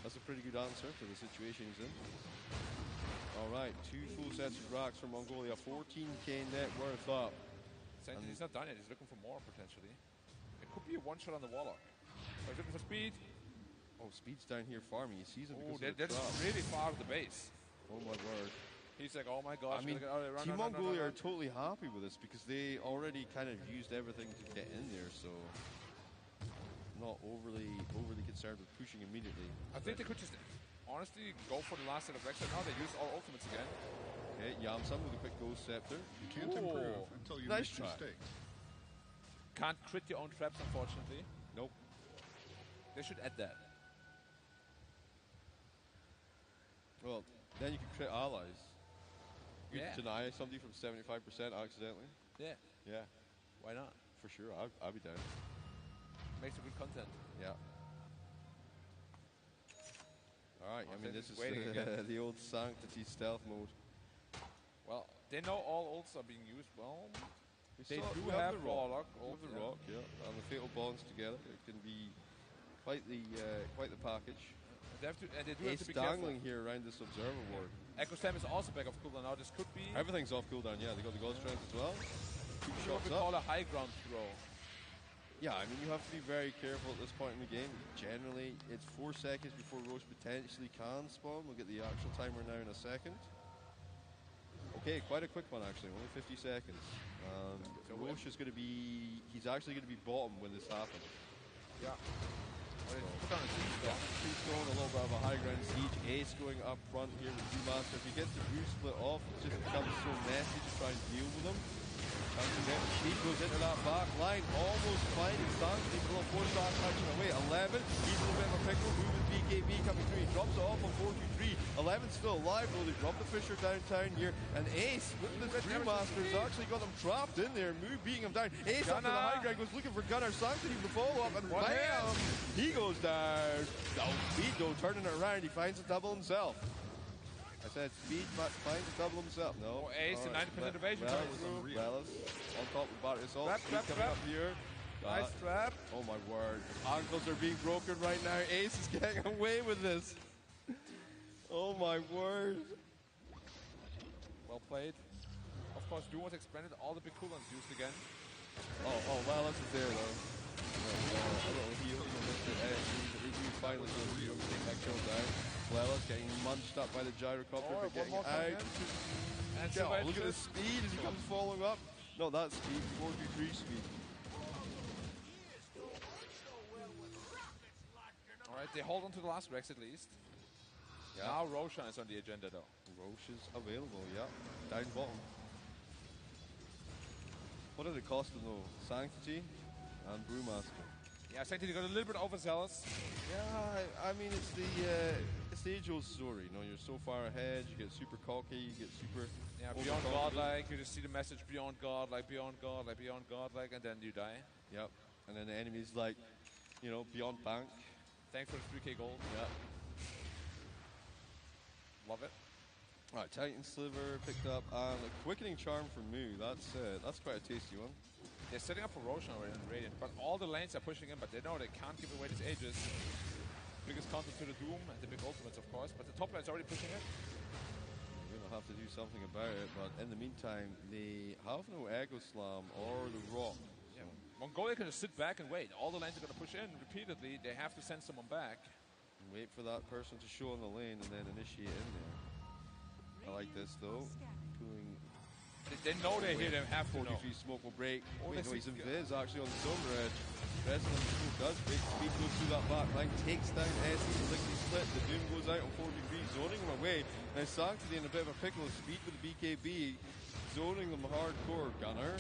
That's a pretty good answer for the situation he's in. Alright, 2 full sets of racks from Mongolia, 14k net worth up. He's not done yet, he's looking for more potentially. It could be a one shot on the Warlock. He's looking for speed. Oh, Speed's down here farming. He sees him because they're just really far of the base. Oh my word. He's like, oh my gosh. I mean, Team Mongolia are totally happy with this because they already kind of used everything to get in there, so not overly concerned with pushing immediately. I think they could just honestly go for the last set of Rex right now. They use all ultimates again. Okay, Yamsum with a quick Ghost Scepter. You can't improve until you Nice make try. mistakes. Can't crit your own traps, unfortunately. Nope. They should add that. Well, then you can crit allies. You Yeah. can deny somebody from 75% accidentally. Yeah. Yeah, Why not? for sure. I'll be down. Makes a good content. Yeah. Alright, I mean, this is waiting again. the old Sanctity stealth mode. Well, they know all ults are being used. Well, they do we have the Warlock. We have the rock, yeah. And the fatal bonds together. It can be quite the package. They do have Ace to be careful. dangling here around this observer ward. Echo Slam is also back off cooldown now. This could be Everything's off cooldown, yeah. They got the God Strength as well. Two what shots we up. call a high ground throw. Yeah, I mean, you have to be very careful at this point in the game. Generally, it's 4 seconds before Roche potentially can spawn. We'll get the actual timer now in a second. Okay, quite a quick one actually, only 50 seconds. So Roche is going to be, he's actually going to be bottom when this happens. Yeah. Well, put down a siege though. He's throwing a little bit of a high ground siege. Ace going up front here with Brewmaster. If he gets the Brew split off, it just becomes so messy to try and deal with him. Speed goes into that back line, almost finding Stank. He's a little force back punching away. 11, he's in a bit of a pickle. Moving BKB coming through. He drops it off on 423. 11's still alive though. They drop the Fisher downtown here. And Ace, with the Brewmaster, has actually got them trapped in there. Move beating him down. Ace up to the high ground, goes looking for Gunner. Sanctity with the follow up, and bam! He goes down. Oh, Speed though, turning it around. He finds a double himself. I said Speed finds a double himself. No. Oh, Ace, All right. 90% evasion coming through. Relis on top of Battery Assault. Trap, Speed trap, coming trap. up here. Nice trap. Oh my word. Ankles are being broken right now. Ace is getting away with this. Oh my word. Well played. Of course, Doom was expanded. All the big cooldowns used again. Oh, Relis is there though. A little heal. They do finally go through. Take that kill down. Relis getting munched up by the gyrocopter, Oh, but getting one more out. And Yeah, Sylvester. look at the speed as he comes following up. No, that's speed. 423 speed. Alright, they hold on to the last Rex at least. Yeah. Now Roshan is on the agenda though. Roche is available, yeah. Down bottom. What did it cost them though? Sanctity and Brewmaster. Yeah, Sanctity got a little bit overzealous. Yeah, I mean it's the age-old story. You know, you're so far ahead, you get super cocky, you get super Yeah, beyond overconfident. godlike, you just see the message beyond godlike, beyond godlike, beyond godlike, and then you die. Yep. And then the enemy's like, you know, beyond bank. Thanks for the 3k gold. Yep. Love it. Alright, Titan Sliver picked up and a quickening charm for Moo. That's quite a tasty one. They're setting up for Roshan already in Radiant, but all the lanes are pushing in, but they know they can't give away these ages. Biggest counter to the Doom and the big ultimates, of course, but the top lane's already pushing it. We're gonna have to do something about it, but in the meantime, they have no Ego Slam or the Rock. Yeah. Mongolia can just sit back and wait. All the lanes are going to push in repeatedly. They have to send someone back. And wait for that person to show in the lane and then initiate in there. I like this though. Pulling They know they're here. They have to know. 43 smoke will break. Oh, Wait, they no, he's see- invis actually on the Sombra edge. Rest of the smoke does break. Speed goes through that back line, takes down Essie, the lickety split. The Doom goes out on 4 degrees, zoning him away. Now Sanctity in a bit of a pickle. Speed with the BKB, zoning them hardcore. Gunner.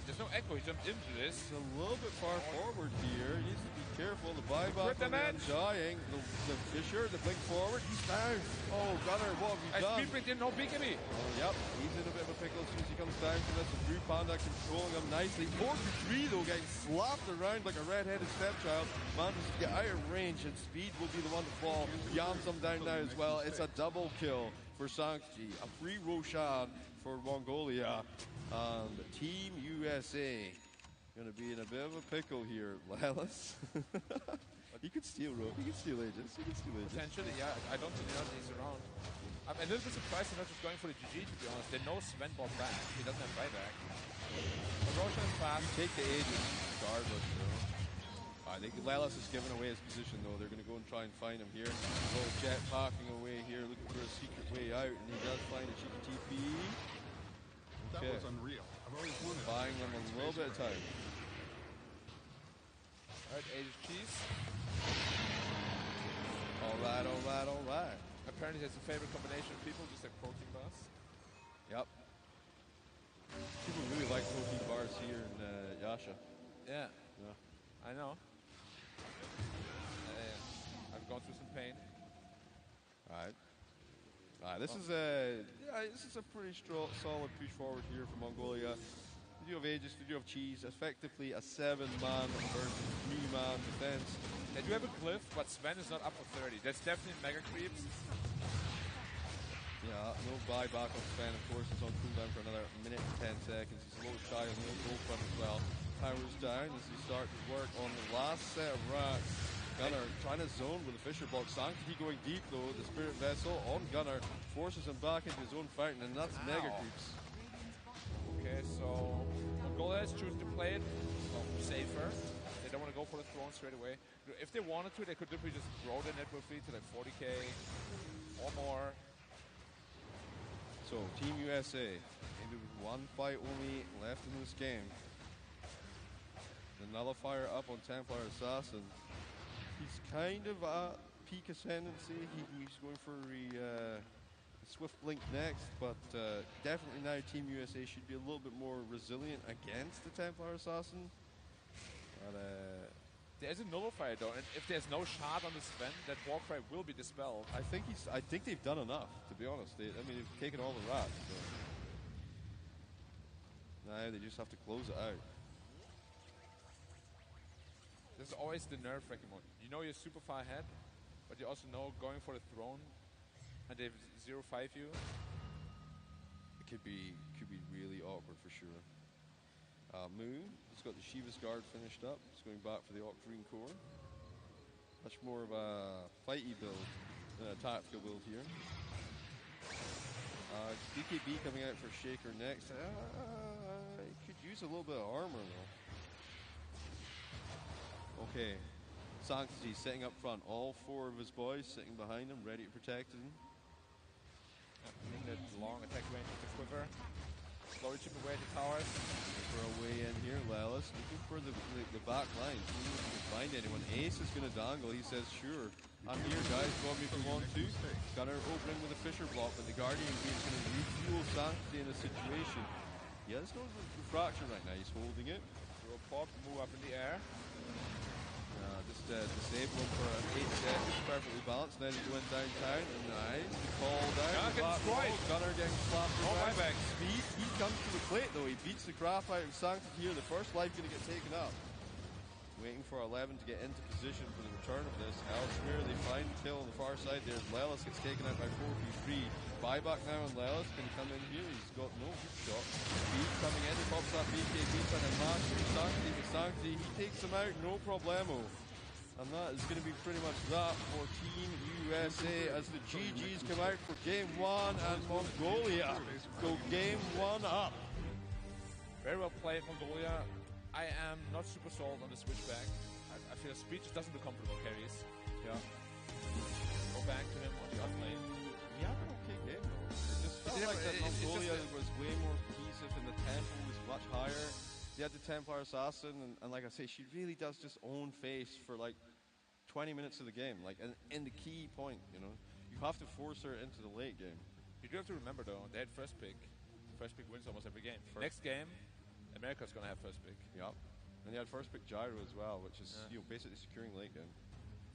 There's no echo. He jumped into this. He's a little bit far forward here. He needs to be careful. The buyback Crit on the damage. Undying. The Fisher, the blink forward. He's down. Oh, Gunner, what have you And done? Speed Break did no BKB. Oh, yep, he's in a bit of a pickle as soon as he comes down to this. The Brew Panda controlling him nicely. 4-3 though, getting slapped around like a red-headed stepchild. Manages to get out of range, and Speed will be the one to fall. Yams him down now as well. It's a double kill for Sanctity. A free Roshan for Mongolia. And Team USA going to be in a bit of a pickle here. Lelis. He could steal Rogue. He could steal Aegis. He could steal Aegis. Potentially, yeah. I don't think he's around. I'm a little bit surprised they're not just going for the GG, to be honest. They know Sven bought back. He doesn't have buyback. But Roshan is fast. Take the Aegis regardless, though. I think Lelis is giving away his position, though. They're going to go and try and find him here. A little jet packing away here, looking for a secret way out, and he does find a cheeky TP. That Okay. was unreal. I've always wanted Buying them a little bit of time. Alright, Aegis cheese. Alright, alright, alright. Apparently that's a favorite combination of people, just like protein bars. Yep. People really like protein bars here in Yasha. Yeah, Yeah. I know. I've gone through some pain. Alright. This is a pretty solid push forward here for Mongolia. They do have Aegis, they do have Cheese, effectively a 7-man versus 3-man defense. They do have a cliff, but Sven is not up for 30. That's definitely mega creeps. Yeah, no buyback on Sven, of course. It's on cooldown for another minute and 10 seconds. He's a little shy on the gold front as well. Powers down as he starts his work on the last set of racks. Gunner trying to zone with the Fisher block. Sanctity going deep though. The Spirit Vessel on Gunner forces him back into his own fountain, and that's mega creeps. Okay, so Mongolia is choosing to play it safer. They don't want to go for the throne straight away. If they wanted to, they could literally just grow their network fleet to like 40k or more. So, Team USA, into one fight only left in this game. The nullifier up on Templar Assassin. He's kind of at peak ascendancy. He's going for a Swift Blink next, but definitely now Team USA should be a little bit more resilient against the Templar Assassin. But There's a nullifier though, and if there's no shard on the Sven, that Warcry will be dispelled. I think they've done enough, to be honest. I mean, they've taken all the rats. So. Now they just have to close it out. This is always the nerve-wracking one. You know you're super far ahead, but you also know going for the throne, and they 0-5 you. It could be really awkward for sure. Moon has got the Shiva's Guard finished up. It's going back for the Octarine Core. Much more of a fighty build than a tactical build here. DKB coming out for Shaker next. Could use a little bit of armor though. Okay, Sanctity sitting up front. All four of his boys sitting behind him, ready to protect him. In the long attack range with the quiver. Slowly chip away at the towers. For a way in here, Lelis looking for the back line. See if he can find anyone. Ace is going to dangle. He says, sure, I'm here, guys. Go on me if you want to. Gunner opening with a Fisher block, but the Guardian Beam is going to refuel Sanctity in a situation. Yeah, this goes with Refraction right now. He's holding it. Throw a pop, move up in the air. Just disable him for 8 seconds. Perfectly balanced. Now he's going downtown. And nice. The call down. Gunner getting slapped. Oh, my back. He comes to the plate though. He beats the crap out of Sanctity here. The first life going to get taken up. Waiting for 11 to get into position for the return of this. Elsewhere, they find the kill on the far side there. Lelis gets taken out by 4v3. Buyback now on Lelis. Can he come in here? He's got no good shot. Beat coming in. He pops that BKB trying to mash Sanctity. But Sanctity, he takes him out. No problemo. And that is going to be pretty much that for Team USA as the GGs come out for Game 1 and Mongolia go Game 1 up. Very well played, Mongolia. I am not super sold on the switchback. I feel speed just doesn't do comfortable carries. Yeah. Go back to him on the off lane. He had an okay game though. It just felt like that Mongolia was way more cohesive and the tempo was much higher. They had the Templar Assassin, and like I say, she really does just own face for like 20 minutes of the game, like in the key point, you know. You have to force her into the late game. You do have to remember though, they had first pick. First pick wins almost every game. Next game, America's gonna have first pick. Yep. And they had first pick Gyro as well, which is basically securing late game.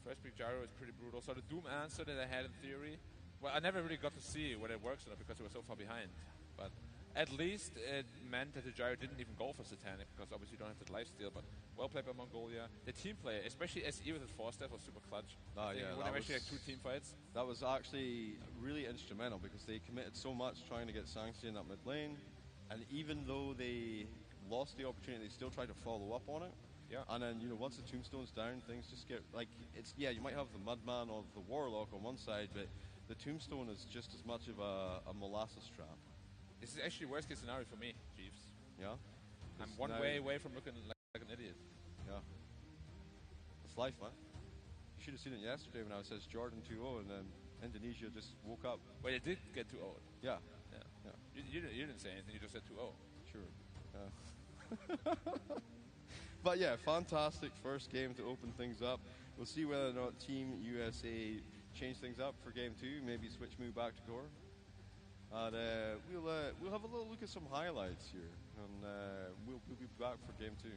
First pick Gyro is pretty brutal. So the Doom answer that I had in theory, well, I never really got to see whether it works or not because it was so far behind. But at least it meant that the Gyro didn't even go for Satanic because obviously you don't have the lifesteal, but well played by Mongolia. The team play, especially SE with the 4-step, was super clutch. Yeah, when they actually had 2 team fights. That was actually really instrumental because they committed so much trying to get Sanctity in that mid lane, and even though they lost the opportunity, they still tried to follow up on it. Yeah. And then, you know, once the Tombstone's down, things just get, like, it's, yeah, you might have the Mudman or the Warlock on one side, but the Tombstone is just as much of a molasses trap. This is actually worst case scenario for me, Jeeves. Yeah? I'm one way away from looking like an idiot. Yeah. It's life, man. You should have seen it yesterday when I says Jordan 2-0 and then Indonesia just woke up. Well, it did get 2-0. Yeah. Yeah. You didn't say anything, you just said 2-0. Sure. Yeah. But yeah, fantastic first game to open things up. We'll see whether or not Team USA change things up for Game 2, maybe switch move back to core. And we'll have a little look at some highlights here, and we'll be back for Game 2.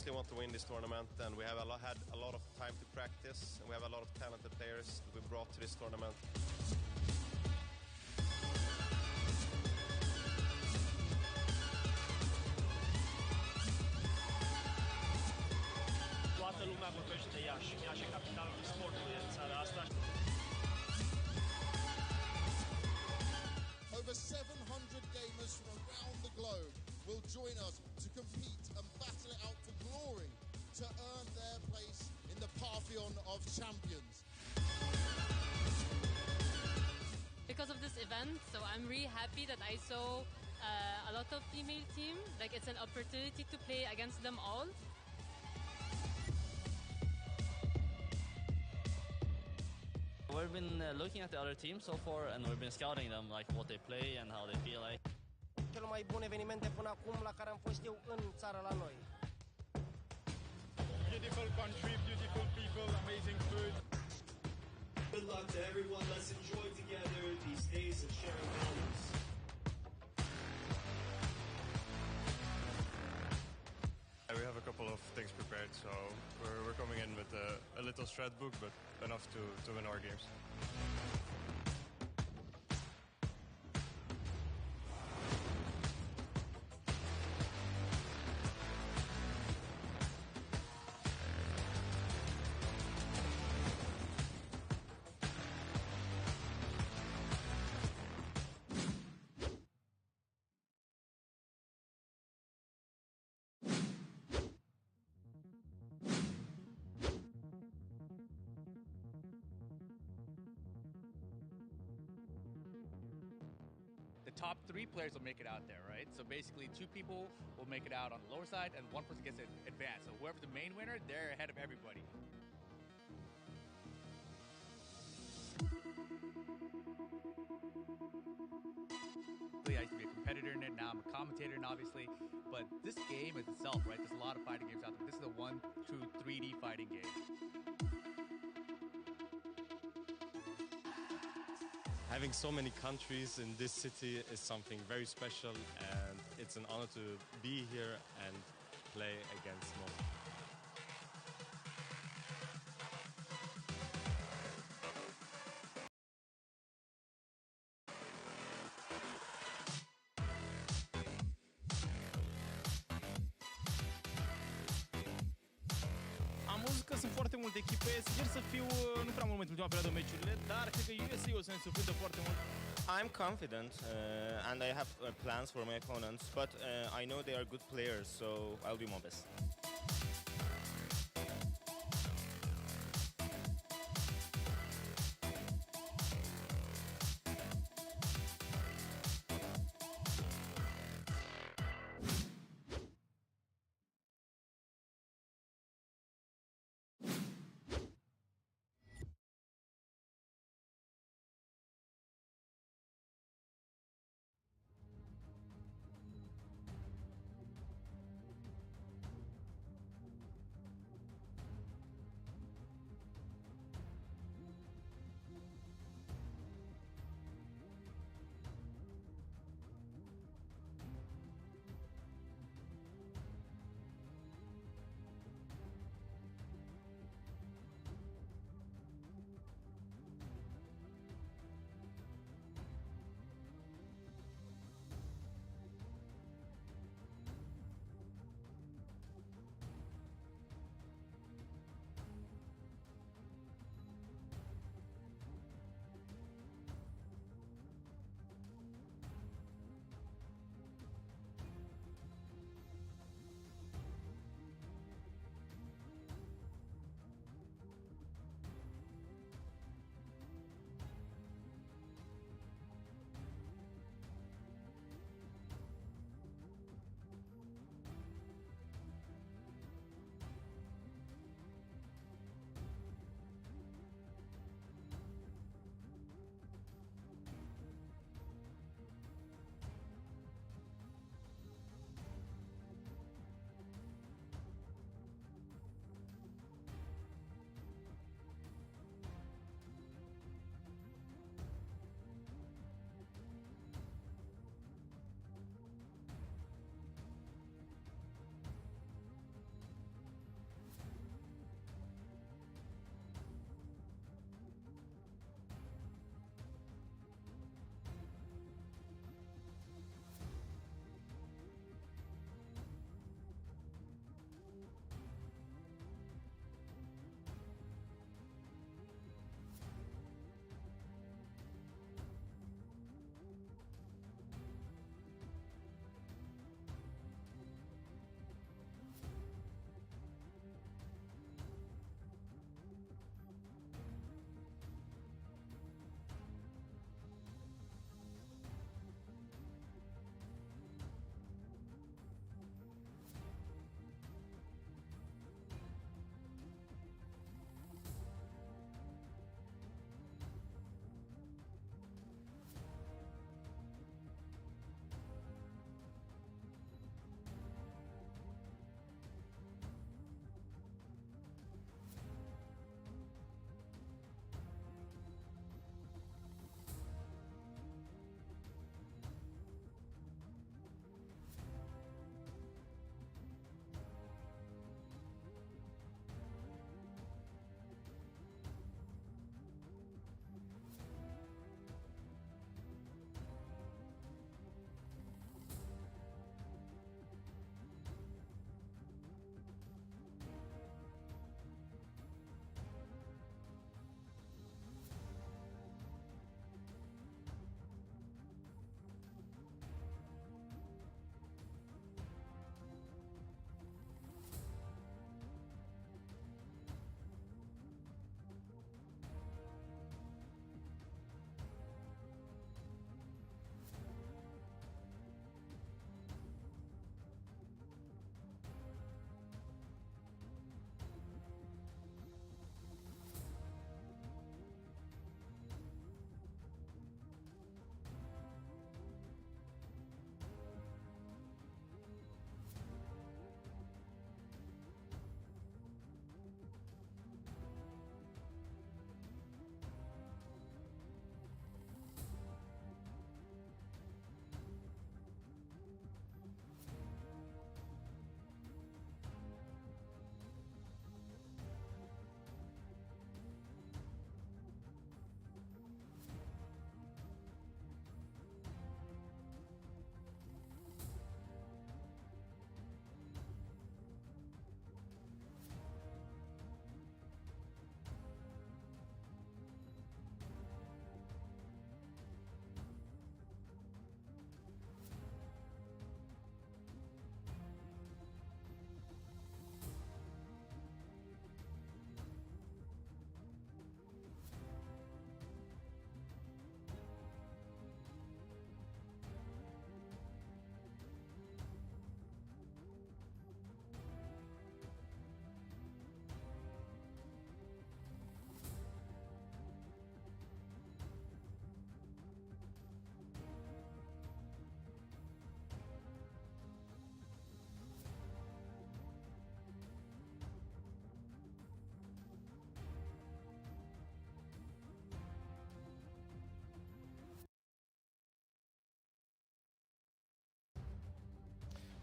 obviously want to win this tournament, and we have had a lot of time to practice, and we have a lot of talented players that we brought to this tournament. Toată lumea vorbește de Iași. Iași e capitalul sportului în țara asta. Over 700 gamers from around the globe will join us to compete and battle it out for glory to earn their place in the pantheon of champions. Because of this event, so I'm really happy that I saw a lot of female team. Like, it's an opportunity to play against them all. We've been looking at the other teams so far, and we've been scouting them, like what they play and how they feel like. Cel mai bun evenimente până acum la care am fost eu în țară la noi. Beautiful country, beautiful people, amazing food. Good luck to everyone. Let's enjoy together these days of sharing moments. We have a couple of things prepared, so we're coming in with a little strat book, but enough to win our games. The top 3 players will make it out there, right? So basically 2 people will make it out on the lower side and 1 person gets to advance. So whoever's the main winner, they're ahead of everybody. I used to be a competitor in it, now I'm a commentator in it, obviously. But this game is itself, right? There's a lot of fighting games out there. This is a 1, 2, 3D fighting game. Having so many countries in this city is something very special, and it's an honor to be here and play against most. Am văzut că sunt foarte multe echipe, sper să fiu nu prea mult în ultima perioadă meciurile, dar cred că USA o să ne surprindă foarte mult. I'm confident and I have plans for my opponents, but I know they are good players, so I'll do my best.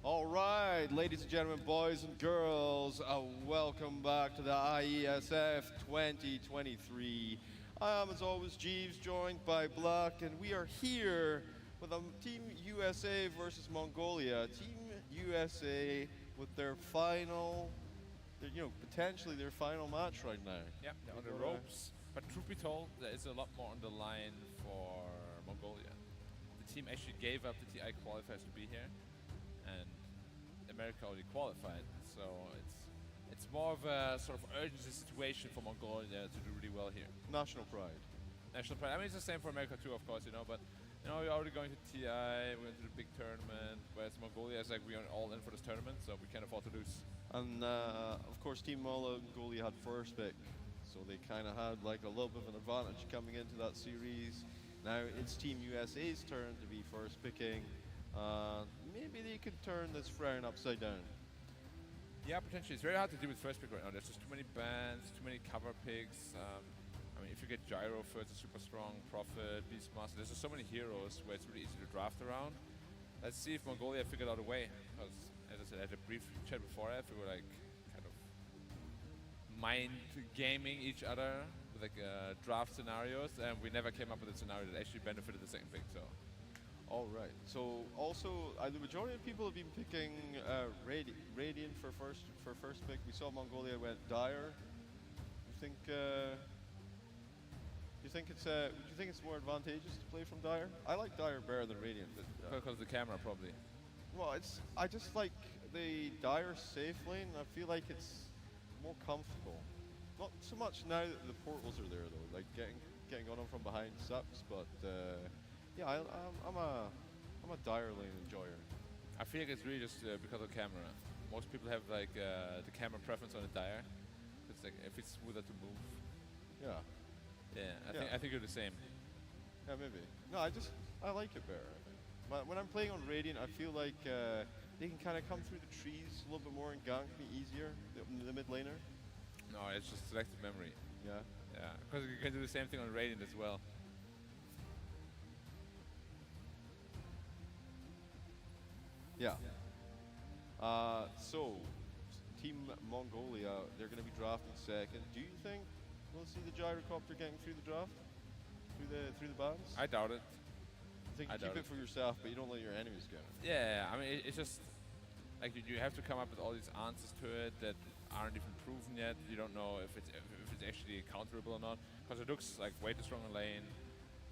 All right, ladies and gentlemen, boys and girls, welcome back to the Iesf 2023. I am, as always, Jeeves, joined by Black, and we are here with Team USA versus Mongolia. Team USA with their final, potentially their final match right now. Yeah, they're on the ropes. But truth be told, there is a lot more on the line for Mongolia. The team actually gave up the TI qualifiers to be here, and America already qualified. So it's more of a sort of urgency situation for Mongolia to do really well here. National pride. National pride. I mean, it's the same for America too, of course, but we're already going to TI, we're going to the big tournament, whereas Mongolia is like we are all in for this tournament, so we can't afford to lose. And of course, Team Mongolia had first pick, so they kind of had like a little bit of an advantage coming into that series. Now it's Team USA's turn to be first picking. Maybe they could turn this frown upside down. Yeah, potentially. It's very hard to do with first pick right now. There's just too many bans, too many cover picks. I mean, if you get Gyro first, it's super strong, Prophet, Beastmaster, there's just so many heroes where it's really easy to draft around. Let's see if Mongolia figured out a way. Because, as I said, I had a brief chat before that. We were like kind of mind gaming each other with like draft scenarios, and we never came up with a scenario that actually benefited the second pick. So. All right. So also, the majority of people have been picking Radiant for first pick. We saw Mongolia went Dire. You think? Do you think it's more advantageous to play from Dire? I like Dire better than Radiant. Because of the camera, probably. Well, I just like the Dire safe lane. I feel like it's more comfortable. Not so much now that the portals are there though. Like getting on them from behind sucks, but. Yeah, I'm a Dire lane enjoyer. I feel like it's really just because of camera. Most people have like the camera preference on a Dire. It's like if it's smoother to move. Yeah. Yeah, I think you're the same. Yeah, maybe. No, I like it better. I think. But when I'm playing on Radiant, I feel like they can kind of come through the trees a little bit more and gank me easier. The mid laner. No, it's just selective memory. Yeah. Yeah, because you can do the same thing on Radiant as well. Yeah. So, Team Mongolia, they're going to be drafting second. Do you think we'll see the gyrocopter getting through the draft? Through the bans? I doubt it. I think you keep it for yourself, but you don't let your enemies get it. Yeah, I mean, it's just like you have to come up with all these answers to it that aren't even proven yet. You don't know if it's actually counterable or not, because it looks like way too strong in lane,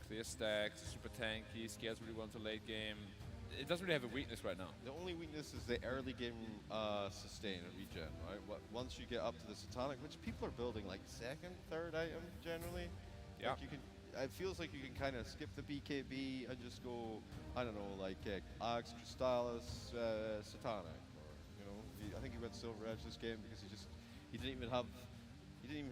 clear stacks, super tanky, scales really well into late game. It doesn't really have a weakness right now. The only weakness is the early game sustain and regen, right? Once you get up to the Satanic, which people are building like second, third item generally. Yeah. Like it feels like you can kind of skip the BKB and just go, I don't know, like Axe, Crystallis, Satanic, or I think he went Silver Edge this game because he didn't even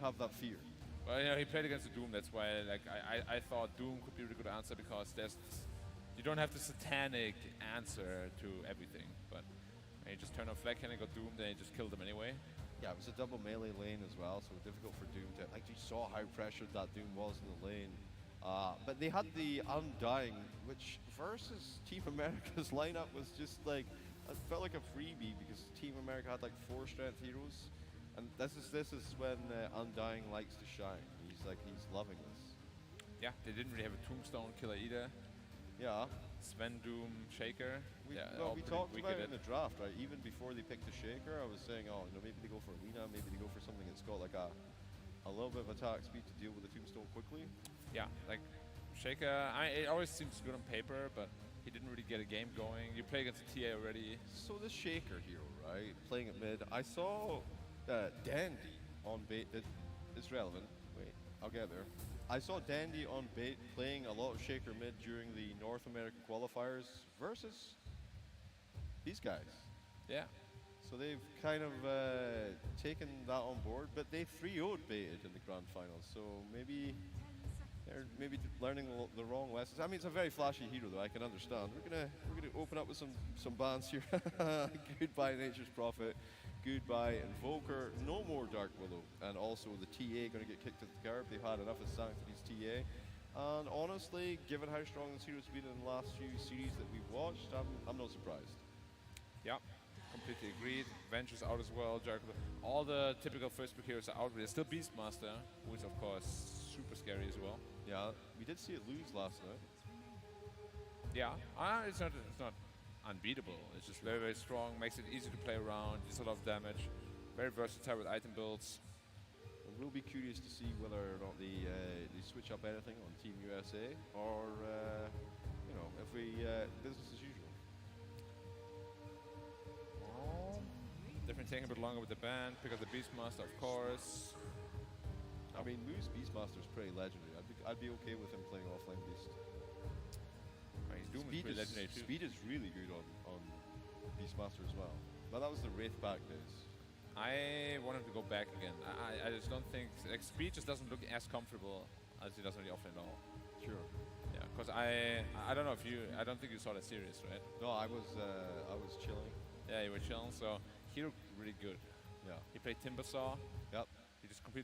have that fear. Well, he played against the Doom. That's why, like, I thought Doom could be a really good answer because you don't have the satanic answer to everything, but you just turn on Flag Cannon, got Doom, then you just kill them anyway. Yeah, it was a double melee lane as well, so difficult for Doom to. Like, you saw how pressured that Doom was in the lane. But they had the Undying, which versus Team America's lineup was just like, it felt like a freebie because Team America had like 4 strength heroes, and this is when Undying likes to shine. He's loving this. Yeah, they didn't really have a Tombstone killer either. Yeah. Sven, Doom, Shaker. We talked about it in the draft, right? Even before they picked the Shaker, I was saying, maybe they go for Arena, maybe they go for something that's got like a little bit of attack speed to deal with the Tombstone quickly. Yeah, like Shaker, it always seems good on paper, but he didn't really get a game going. You play against the TA already. So this Shaker hero, right, playing at mid, I saw Dandy on bait. It's relevant. Wait, I'll get there. I saw Dandy on bait playing a lot of Shaker mid during the North American qualifiers versus these guys. Yeah. So they've kind of taken that on board, but they 3-0'd baited in the grand final. So maybe they're learning the wrong lessons. I mean, it's a very flashy hero, though. I can understand. We're gonna open up with some bans here. Goodbye, Nature's Prophet. Goodbye, Invoker. No more Dark Willow. And also the TA going to get kicked at the curb. They've had enough of Sanctity's TA. And honestly, given how strong this hero's been in the last few series that we've watched, I'm not surprised. Yeah. completely agreed. Venture's out as well. Jericho, all the typical first pick heroes are out. But there's still Beastmaster, who is of course super scary as well. Yeah, we did see it lose last night. Yeah, it's not unbeatable. It's just very, very strong. Makes it easy to play around. Does a lot of damage. Very versatile with item builds. We'll be curious to see whether or not they switch up anything on Team USA, or you know, if we business as usual. Different taking a bit longer with the band. Pick up the Beastmaster, of course. I mean, Moose Beastmaster is pretty legendary. I'd be okay with him playing offline Beast. Speed is really good on Beastmaster as well. But that was the Wraith back days. I want him to go back again. I just don't think like Speed just doesn't look as comfortable as he does on the offlane at all. Sure. Yeah, because I don't know if I don't think you saw that series, right? No, I was chilling. Yeah, you were chilling. So he looked really good. Yeah. He played Timbersaw. Yep.